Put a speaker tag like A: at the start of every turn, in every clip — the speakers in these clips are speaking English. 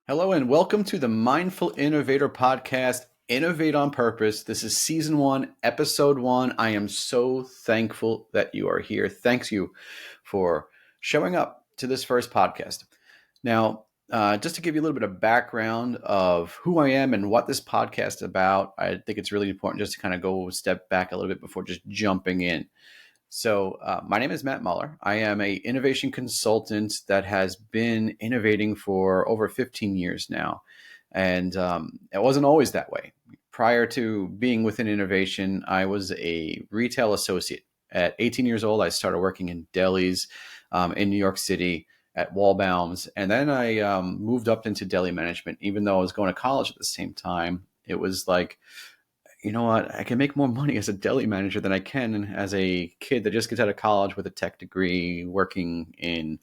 A: Hello and welcome to the Mindful Innovator Podcast, Innovate on Purpose. This is season 1, episode 1. I am so thankful that you are here. Thanks you for showing up to this first podcast. Now, just to give you a little bit of background of who I am and what this podcast is about, I think it's really important just to kind of go a step back a little bit before just jumping in. So, my name is Matt Muller. I am an innovation consultant that has been innovating for over 15 years now. And it wasn't always that way. Prior to being within innovation, I was a retail associate. At 18 years old, I started working in delis in New York City at Wallbaum's. And then I moved up into deli management, even though I was going to college at the same time. It was like, you know what, I can make more money as a deli manager than I can as a kid that just gets out of college with a tech degree working in,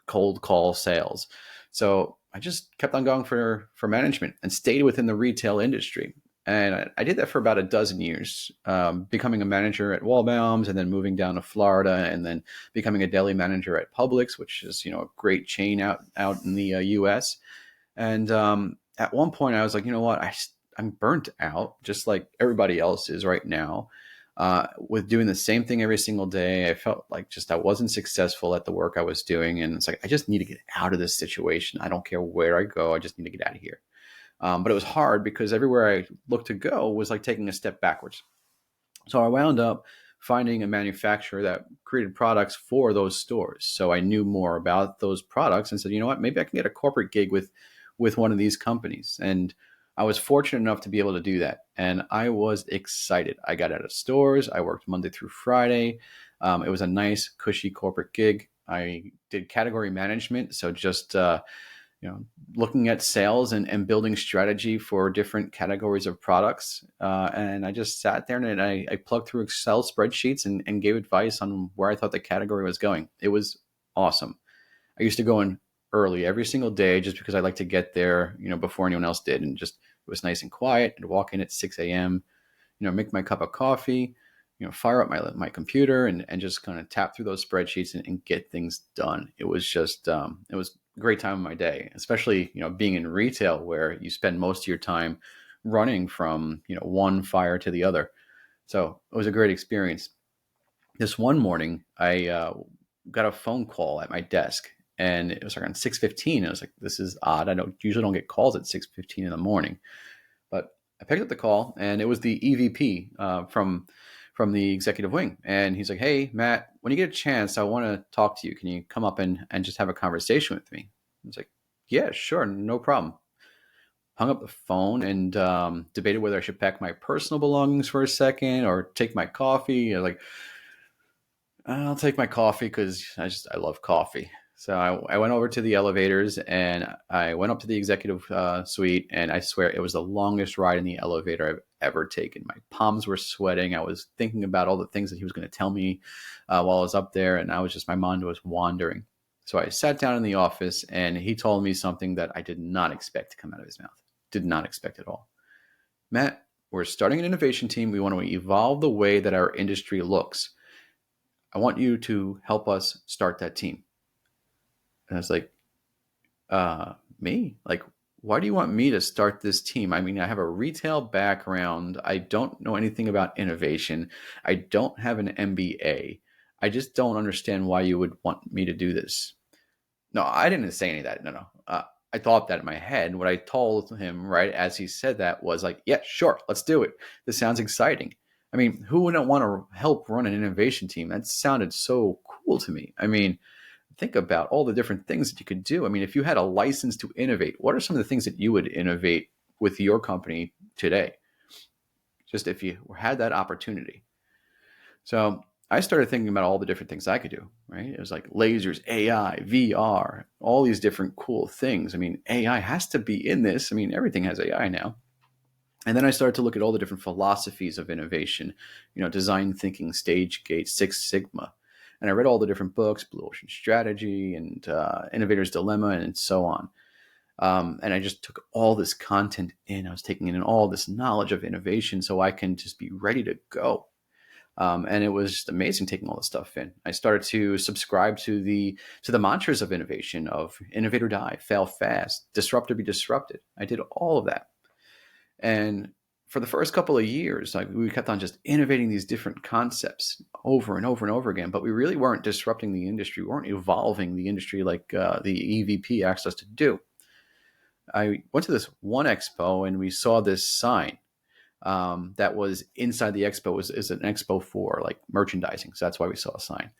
A: cold call sales. So I just kept on going for management and stayed within the retail industry. And I did that for about a dozen years, becoming a manager at Wallbaum's and then moving down to Florida and then becoming a deli manager at Publix, which is, a great chain out in the US. And at one point I was like, you know what, I'm burnt out, just like everybody else is right now, with doing the same thing every single day. I felt like just I wasn't successful at the work I was doing. And it's like, I just need to get out of this situation. I don't care where I go. I just need to get out of here. But it was hard because everywhere I looked to go was like taking a step backwards. So I wound up finding a manufacturer that created products for those stores. So I knew more about those products and said, you know what, maybe I can get a corporate gig with one of these companies. And I was fortunate enough to be able to do that. And I was excited. I got out of stores. I worked Monday through Friday. It was a nice, cushy corporate gig. I did category management. So just, looking at sales and building strategy for different categories of products. And I just sat there and I plugged through Excel spreadsheets and gave advice on where I thought the category was going. It was awesome. I used to go in early every single day just because I like to get there, before anyone else did. And just, it was nice and quiet. I'd walk in at 6 a.m., make my cup of coffee, fire up my computer and just kind of tap through those spreadsheets and get things done. It was just, it was a great time of my day, especially, being in retail where you spend most of your time running from, one fire to the other. So it was a great experience. This one morning, I got a phone call at my desk. And it was around 6:15. I was like, this is odd. I usually don't get calls at 6:15 in the morning. But I picked up the call and it was the EVP from the executive wing. And he's like, hey, Matt, when you get a chance, I want to talk to you. Can you come up and just have a conversation with me? I was like, yeah, sure. No problem. Hung up the phone and debated whether I should pack my personal belongings for a second or take my coffee. I was like, I'll take my coffee because I love coffee. So I went over to the elevators and I went up to the executive suite, and I swear it was the longest ride in the elevator I've ever taken. My palms were sweating. I was thinking about all the things that he was going to tell me while I was up there, and my mind was wandering. So I sat down in the office and he told me something that I did not expect to come out of his mouth. Did not expect at all. Matt, we're starting an innovation team. We want to evolve the way that our industry looks. I want you to help us start that team. And I was like, me? Like, why do you want me to start this team? I mean, I have a retail background. I don't know anything about innovation. I don't have an MBA. I just don't understand why you would want me to do this. No, I didn't say any of that. No. I thought that in my head. What I told him right as he said that was like, yeah, sure, let's do it. This sounds exciting. I mean, who wouldn't want to help run an innovation team? That sounded so cool to me. I mean, think about all the different things that you could do. I mean, if you had a license to innovate, what are some of the things that you would innovate with your company today? Just if you had that opportunity. So I started thinking about all the different things I could do, right? It was like lasers, AI, VR, all these different cool things. I mean, AI has to be in this. I mean, everything has AI now. And then I started to look at all the different philosophies of innovation, design thinking, stage gate, Six Sigma. And I read all the different books, Blue Ocean Strategy and Innovator's Dilemma and so on. And I just took all this content in. I was taking in all this knowledge of innovation so I can just be ready to go. And it was just amazing taking all this stuff in. I started to subscribe to the mantras of innovation, of innovate or die, fail fast, disrupt or be disrupted. I did all of that. And for the first couple of years, like, we kept on just innovating these different concepts over and over and over again, but we really weren't disrupting the industry. We weren't evolving the industry like the EVP asked us to do. I went to this one expo and we saw this sign that was inside the expo. Is an expo for like merchandising, so that's why we saw a sign.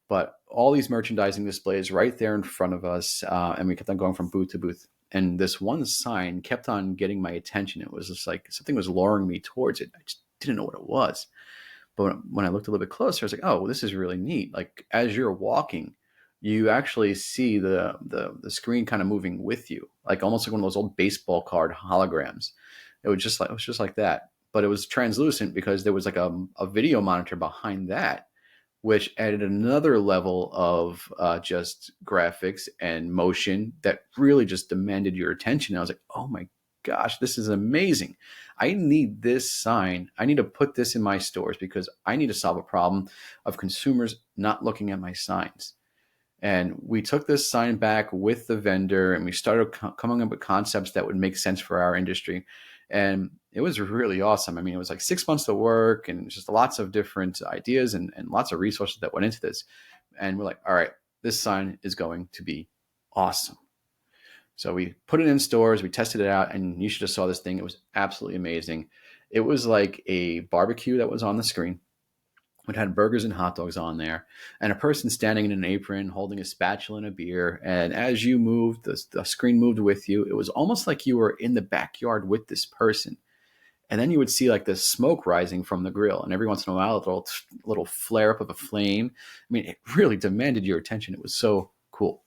A: But all these merchandising displays right there in front of us, and we kept on going from booth to booth. And this one sign kept on getting my attention. It was just like something was luring me towards it. I just didn't know what it was. But when I looked a little bit closer, I was like, oh, well, this is really neat. Like, as you're walking, you actually see the screen kind of moving with you, like almost like one of those old baseball card holograms. It was just like that. But it was translucent because there was like a video monitor behind that, which added another level of just graphics and motion that really just demanded your attention. I was like, oh my gosh, this is amazing. I need this sign. I need to put this in my stores because I need to solve a problem of consumers not looking at my signs. And we took this sign back with the vendor and we started coming up with concepts that would make sense for our industry. And it was really awesome. I mean, it was like 6 months of work and just lots of different ideas and lots of resources that went into this. And we're like, all right, this sign is going to be awesome. So we put it in stores, we tested it out, and you should have saw this thing. It was absolutely amazing. It was like a barbecue that was on the screen. It had burgers and hot dogs on there, and a person standing in an apron holding a spatula and a beer. And as you moved, the screen moved with you. It was almost like you were in the backyard with this person. And then you would see like the smoke rising from the grill, and every once in a while, a little flare up of a flame. I mean, it really demanded your attention. It was so cool.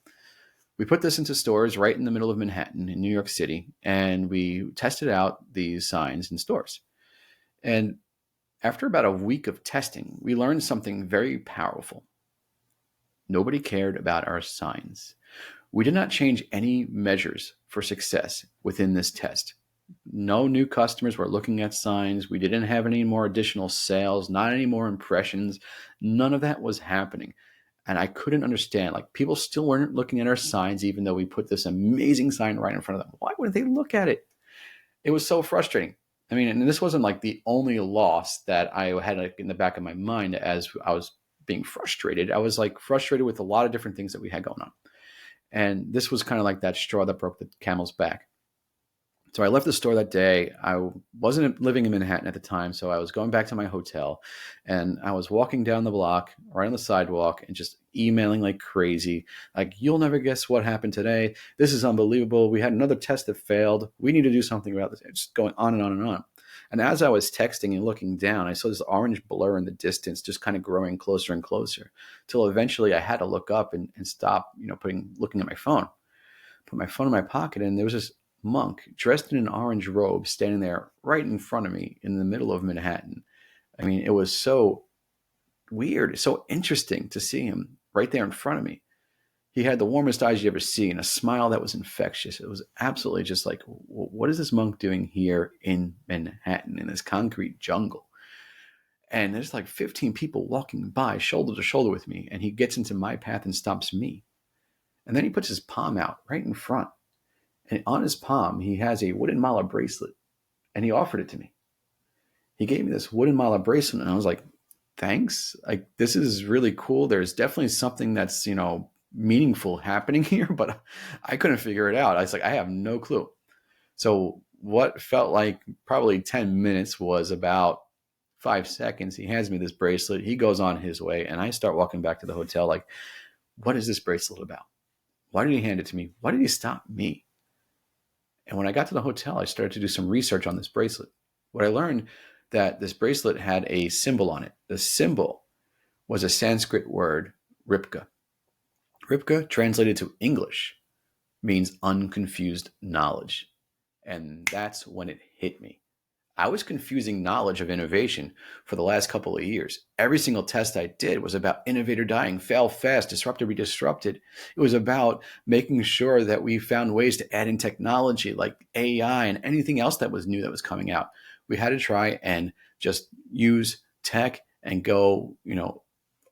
A: We put this into stores right in the middle of Manhattan in New York City, and we tested out these signs in stores. And after about a week of testing, we learned something very powerful. Nobody cared about our signs. We did not change any measures for success within this test. No new customers were looking at signs. We didn't have any more additional sales, not any more impressions. None of that was happening. And I couldn't understand, like, people still weren't looking at our signs, even though we put this amazing sign right in front of them. Why wouldn't they look at it? It was so frustrating. I mean, and this wasn't like the only loss that I had like in the back of my mind as I was being frustrated. I was like frustrated with a lot of different things that we had going on. And this was kind of like that straw that broke the camel's back. So I left the store that day. I wasn't living in Manhattan at the time, so I was going back to my hotel, and I was walking down the block, right on the sidewalk, and just emailing like crazy. Like, you'll never guess what happened today. This is unbelievable. We had another test that failed. We need to do something about this. It's just going on and on and on. And as I was texting and looking down, I saw this orange blur in the distance, just kind of growing closer and closer, till eventually I had to look up and stop, looking at my phone. Put my phone in my pocket, and there was this monk dressed in an orange robe standing there right in front of me in the middle of Manhattan. I mean, it was so weird, so interesting to see him right there in front of me. He had the warmest eyes you ever see and a smile that was infectious. It was absolutely just like, what is this monk doing here in Manhattan in this concrete jungle? And there's like 15 people walking by shoulder to shoulder with me, and he gets into my path and stops me. And then he puts his palm out right in front. And on his palm, he has a wooden mala bracelet, and he offered it to me. He gave me this wooden mala bracelet, and I was like, thanks. Like, this is really cool. There's definitely something that's, meaningful happening here, but I couldn't figure it out. I was like, I have no clue. So what felt like probably 10 minutes was about 5 seconds. He hands me this bracelet. He goes on his way, and I start walking back to the hotel like, what is this bracelet about? Why did he hand it to me? Why did he stop me? And when I got to the hotel, I started to do some research on this bracelet. What I learned that this bracelet had a symbol on it. The symbol was a Sanskrit word, Ripka. Ripka, translated to English, means unconfused knowledge. And that's when it hit me. I was confusing knowledge of innovation for the last couple of years. Every single test I did was about innovate or dying, fail fast, disrupt or be disrupted. It was about making sure that we found ways to add in technology like AI and anything else that was new that was coming out. We had to try and just use tech and go,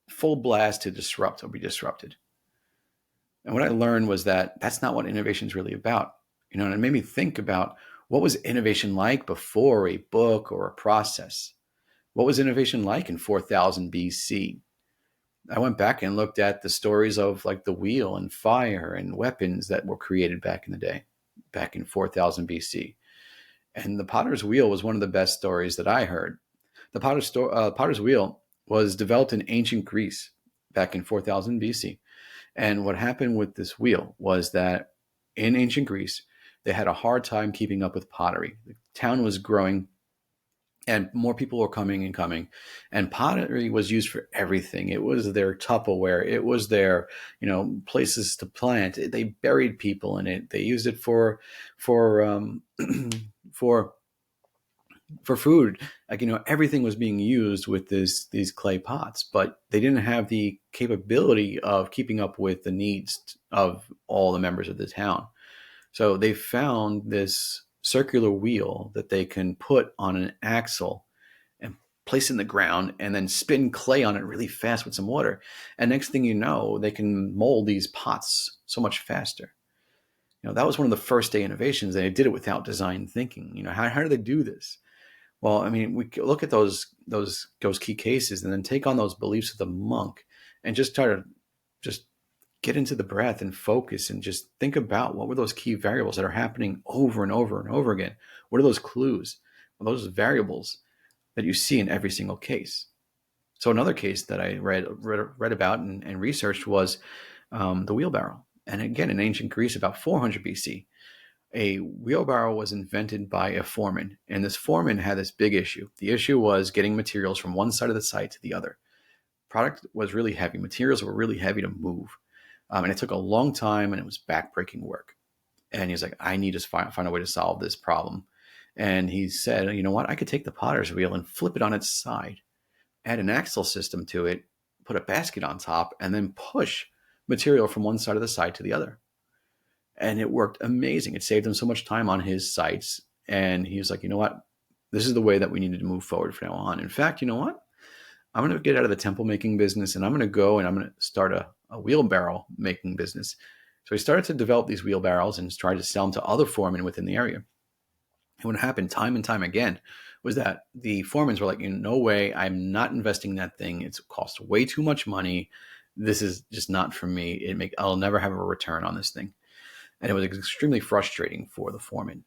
A: full blast to disrupt or be disrupted. And what I learned was that that's not what innovation is really about. And it made me think about what was innovation like before a book or a process? What was innovation like in 4000 BC? I went back and looked at the stories of like the wheel and fire and weapons that were created back in the day, back in 4000 BC. And the potter's wheel was one of the best stories that I heard. The potter's wheel was developed in ancient Greece back in 4000 BC. And what happened with this wheel was that in ancient Greece, they had a hard time keeping up with pottery. The town was growing and more people were coming and coming, and pottery was used for everything. It was their Tupperware. It was their, places to plant. They buried people in it. They used it for for food. Like, everything was being used with these clay pots, but they didn't have the capability of keeping up with the needs of all the members of the town. So they found this circular wheel that they can put on an axle and place in the ground and then spin clay on it really fast with some water. And next thing you know, they can mold these pots so much faster. That was one of the first day innovations. They did it without design thinking. How do they do this? Well, I mean, we look at those key cases and then take on those beliefs of the monk and just try to just get into the breath and focus and just think about what were those key variables that are happening over and over and over again. What are those clues? Well, those variables that you see in every single case. So another case that I read about and researched was the wheelbarrow. And again, in ancient Greece, about 400 BC, a wheelbarrow was invented by a foreman. And this foreman had this big issue. The issue was getting materials from one side of the site to the other. Product was really heavy. Materials were really heavy to move. And it took a long time, and it was backbreaking work. And he's like, I need to find a way to solve this problem. And he said, you know what? I could take the potter's wheel and flip it on its side, add an axle system to it, put a basket on top, and then push material from one side of the site to the other. And it worked amazing. It saved him so much time on his sites. And he was like, you know what? This is the way that we needed to move forward from now on. In fact, you know what? I'm going to get out of the temple making business, and I'm going to go and I'm going to start a wheelbarrow making business. So he started to develop these wheelbarrows and tried to sell them to other foremen within the area. And what happened time and time again was that the foremans were like, no way, I'm not investing in that thing. It's cost way too much money. This is just not for me. I'll never have a return on this thing. And it was extremely frustrating for the foreman.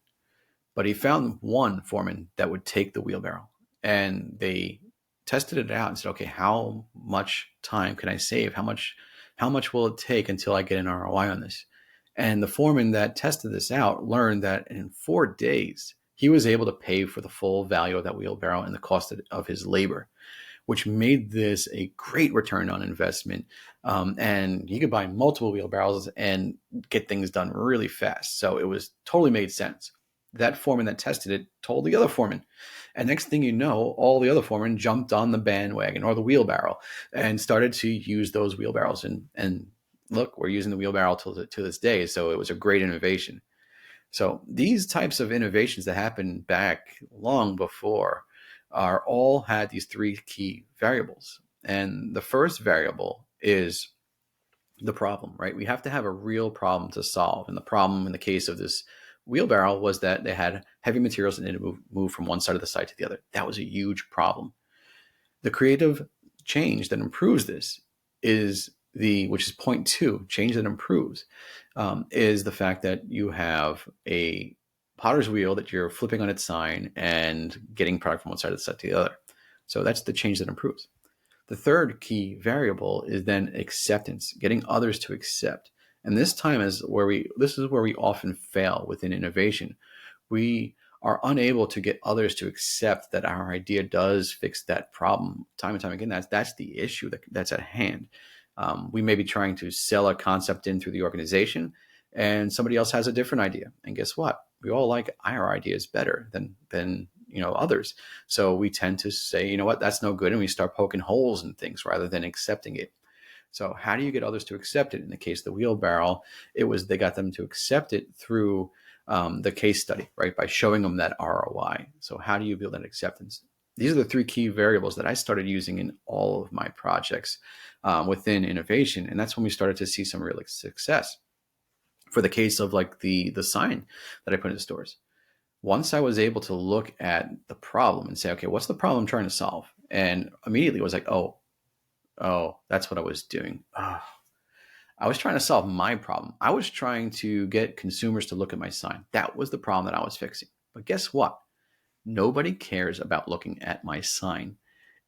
A: But he found one foreman that would take the wheelbarrow, and they tested it out and said, okay, how much time can I save? How much will it take until I get an ROI on this? And the foreman that tested this out learned that in 4 days, he was able to pay for the full value of that wheelbarrow and the cost of his labor, which made this a great return on investment. And he could buy multiple wheelbarrows and get things done really fast. So it was totally made sense. That foreman that tested it told the other foreman. And next thing you know, all the other foremen jumped on the bandwagon or the wheelbarrow and started to use those wheelbarrows. And look, we're using the wheelbarrow to this day. So it was a great innovation. So these types of innovations that happened back long before are all had these 3 key variables. And the first variable is the problem, right? We have to have a real problem to solve. And the problem in the case of this wheelbarrow was that they had heavy materials that needed to move from one side of the site to the other. That was a huge problem. The creative change that improves this is which is point 2, change that improves, is the fact that you have a potter's wheel that you're flipping on its side and getting product from one side of the site to the other. So that's the change that improves. The third key variable is then acceptance, getting others to accept. And this is where we often fail within innovation. We are unable to get others to accept that our idea does fix that problem. Time and time again, that's the issue that's at hand. We may be trying to sell a concept in through the organization, and somebody else has a different idea. And guess what? We all like our ideas better than others. So we tend to say, you know what, that's no good, and we start poking holes in things rather than accepting it. So how do you get others to accept it? In the case of the wheelbarrow, they got them to accept it through the case study, right? By showing them that ROI. So how do you build that acceptance? These are the three key variables that I started using in all of my projects within innovation. And that's when we started to see some real success. For the case of like the sign that I put in stores, once I was able to look at the problem and say, okay, what's the problem I'm trying to solve? And immediately it was like, oh, that's what I was doing. Oh, I was trying to solve my problem. I was trying to get consumers to look at my sign. That was the problem that I was fixing. But guess what? Nobody cares about looking at my sign.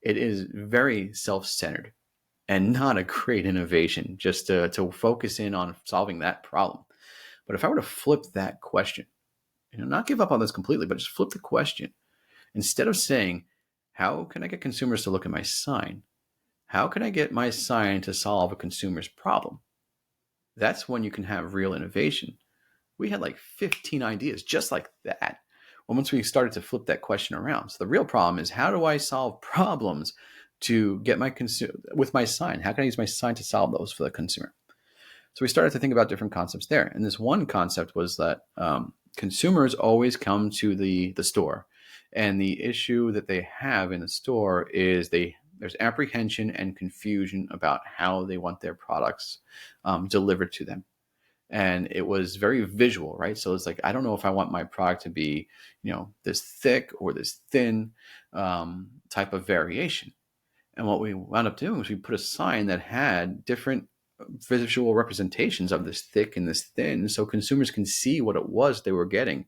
A: It is very self-centered and not a great innovation just to focus in on solving that problem. But if I were to flip that question, not give up on this completely, but just flip the question. Instead of saying, how can I get consumers to look at my sign? How can I get my sign to solve a consumer's problem? That's when you can have real innovation. We had like 15 ideas just like that. Well, once we started to flip that question around. So the real problem is, how do I solve problems to get my with my sign? How can I use my sign to solve those for the consumer? So we started to think about different concepts there. And this one concept was that consumers always come to the store. And the issue that they have in the store is there's apprehension and confusion about how they want their products delivered to them. And it was very visual, right? So it's like, I don't know if I want my product to be, this thick or this thin type of variation. And what we wound up doing was we put a sign that had different visual representations of this thick and this thin, so consumers can see what it was they were getting.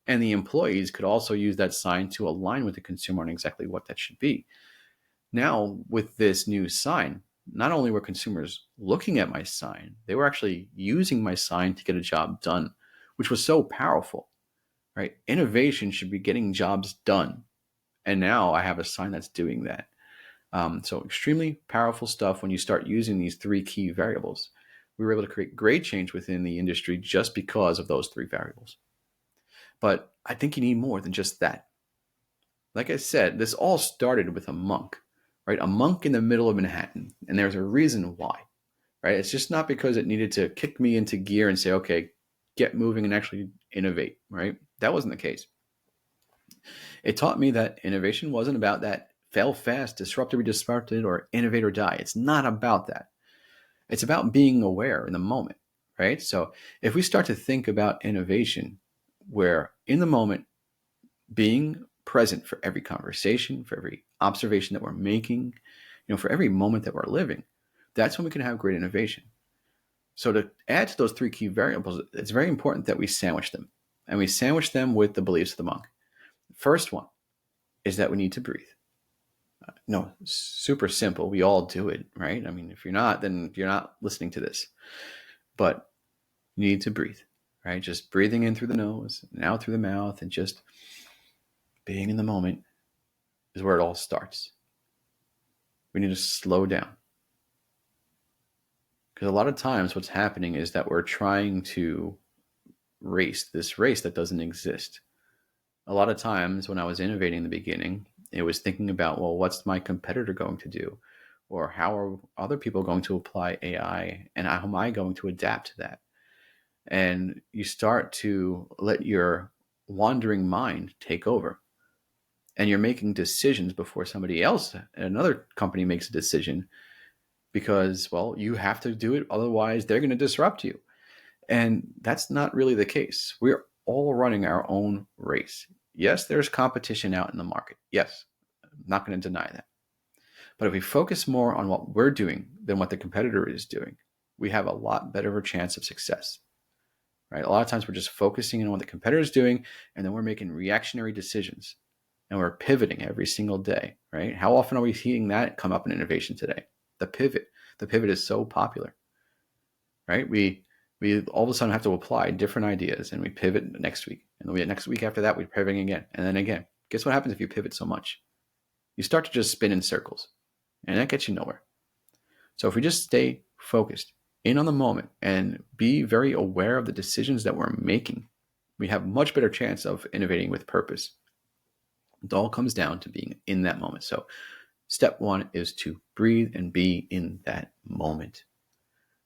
A: And the employees could also use that sign to align with the consumer on exactly what that should be. Now, with this new sign, not only were consumers looking at my sign, they were actually using my sign to get a job done, which was so powerful, right? Innovation should be getting jobs done. And now I have a sign that's doing that. So extremely powerful stuff when you start using these three key variables. We were able to create great change within the industry just because of those three variables. But I think you need more than just that. Like I said, this all started with a monk, right? A monk in the middle of Manhattan. And there's a reason why, right? It's just not because it needed to kick me into gear and say, okay, get moving and actually innovate, right? That wasn't the case. It taught me that innovation wasn't about that fail fast, disrupt or be disrupted, or innovate or die. It's not about that. It's about being aware in the moment, right? So if we start to think about innovation, where in the moment, being present for every conversation, for every observation that we're making, for every moment that we're living, that's when we can have great innovation. So to add to those three key variables, it's very important that we sandwich them. And we sandwich them with the beliefs of the monk. The first one is that we need to breathe. No, super simple. We all do it, right? I mean, if you're not, then you're not listening to this. But you need to breathe, right? Just breathing in through the nose and out through the mouth, and just being in the moment is where it all starts. We need to slow down. Because a lot of times what's happening is that we're trying to race this race that doesn't exist. A lot of times when I was innovating in the beginning, it was thinking about, well, what's my competitor going to do? Or how are other people going to apply AI? And how am I going to adapt to that? And you start to let your wandering mind take over. And you're making decisions before somebody else, another company, makes a decision, because, well, you have to do it. Otherwise, they're going to disrupt you. And that's not really the case. We're all running our own race. Yes, there's competition out in the market. Yes, I'm not going to deny that. But if we focus more on what we're doing than what the competitor is doing, we have a lot better of a chance of success, right? A lot of times we're just focusing on what the competitor is doing, and then we're making reactionary decisions, and we're pivoting every single day, right? How often are we seeing that come up in innovation today? The pivot is so popular, right? We all of a sudden have to apply different ideas, and we pivot next week. And the next week after that, we're pivoting again. And then again. Guess what happens if you pivot so much? You start to just spin in circles, and that gets you nowhere. So if we just stay focused in on the moment and be very aware of the decisions that we're making, we have much better chance of innovating with purpose. It all comes down to being in that moment. So step one is to breathe and be in that moment.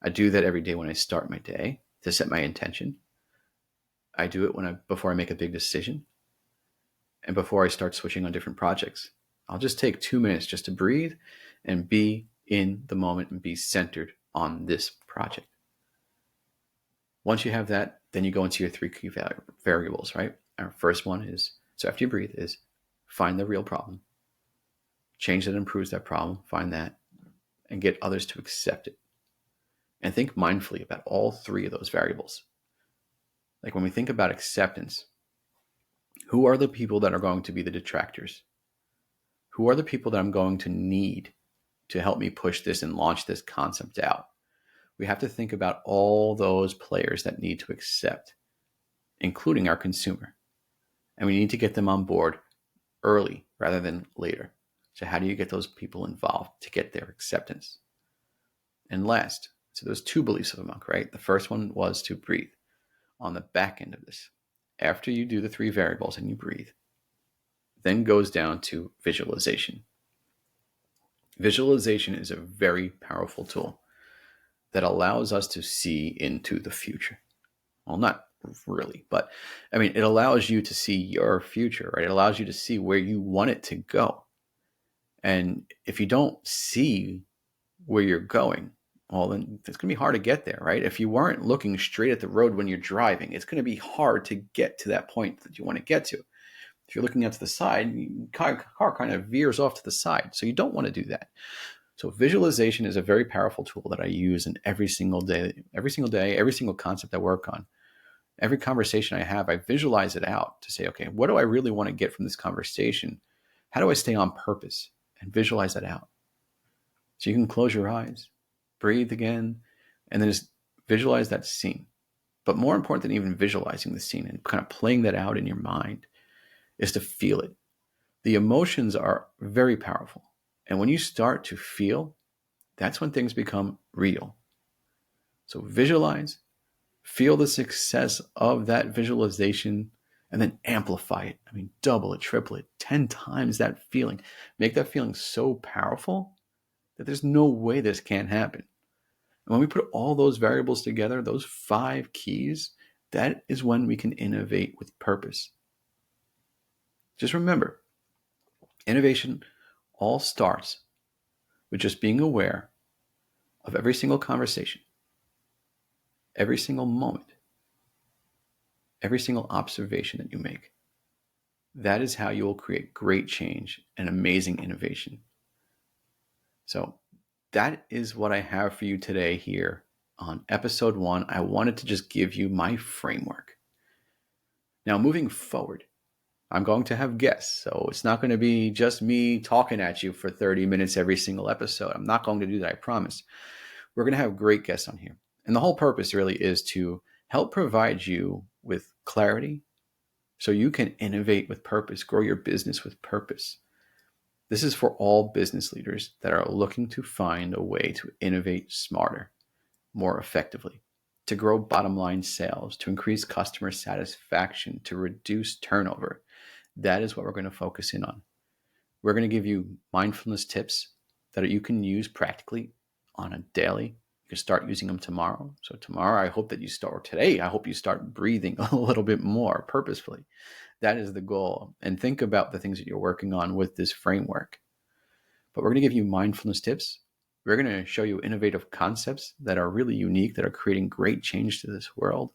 A: I do that every day when I start my day to set my intention. I do it before I make a big decision, and before I start switching on different projects. I'll just take 2 minutes just to breathe and be in the moment and be centered on this project. Once you have that, then you go into your 3 key variables, right? Our first one is, so after you breathe, is find the real problem. Change that improves that problem, find that, and get others to accept it. And think mindfully about all 3 of those variables. Like when we think about acceptance, who are the people that are going to be the detractors? Who are the people that I'm going to need to help me push this and launch this concept out? We have to think about all those players that need to accept, including our consumer. And we need to get them on board early rather than later. So how do you get those people involved to get their acceptance? And last, so there's 2 beliefs of a monk, right? The first one was to breathe. On the back end of this, after you do the 3 variables and you breathe, then goes down to visualization. Visualization is a very powerful tool that allows us to see into the future. Well, not really, but it allows you to see your future, right? It allows you to see where you want it to go. And if you don't see where you're going, well, then it's going to be hard to get there, right? If you weren't looking straight at the road when you're driving, it's going to be hard to get to that point that you want to get to. If you're looking out to the side, the car kind of veers off to the side. So you don't want to do that. So visualization is a very powerful tool that I use in every single day, every single concept I work on. Every conversation I have, I visualize it out to say, okay, what do I really want to get from this conversation? How do I stay on purpose? And visualize that out. So you can close your eyes, breathe again, and then just visualize that scene. But more important than even visualizing the scene and kind of playing that out in your mind is to feel it. The emotions are very powerful. And when you start to feel, that's when things become real. So visualize, feel the success of that visualization, and then amplify it. Double it, triple it, 10 times that feeling. Make that feeling so powerful that there's no way this can't happen. And when we put all those variables together, those 5 keys, that is when we can innovate with purpose. Just remember, innovation all starts with just being aware of every single conversation, every single moment, every single observation that you make. That is how you will create great change and amazing innovation. So that is what I have for you today here on episode 1. I wanted to just give you my framework. Now, moving forward, I'm going to have guests, so it's not going to be just me talking at you for 30 minutes every single episode. I'm not going to do that, I promise. We're going to have great guests on here. And the whole purpose really is to help provide you with clarity so you can innovate with purpose, grow your business with purpose. This is for all business leaders that are looking to find a way to innovate smarter, more effectively, to grow bottom line sales, to increase customer satisfaction, to reduce turnover. That is what we're going to focus in on. We're going to give you mindfulness tips that you can use practically on a daily. You can start using them tomorrow. So tomorrow, I hope that you start, or today, I hope you start breathing a little bit more purposefully. That is the goal. And think about the things that you're working on with this framework. But we're going to give you mindfulness tips. We're going to show you innovative concepts that are really unique, that are creating great change to this world.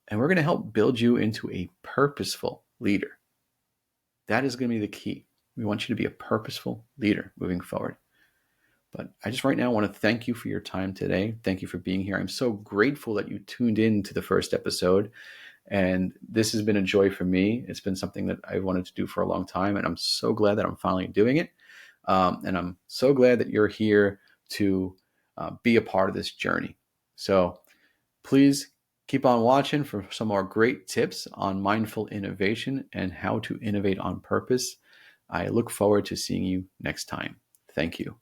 A: And we're going to help build you into a purposeful leader. That is going to be the key. We want you to be a purposeful leader moving forward. But I just right now want to thank you for your time today. Thank you for being here. I'm so grateful that you tuned in to the first episode. And this has been a joy for me. It's been something that I wanted to do for a long time. And I'm so glad that I'm finally doing it. And I'm so glad that you're here to be a part of this journey. So please keep on watching for some more great tips on mindful innovation and how to innovate on purpose. I look forward to seeing you next time. Thank you.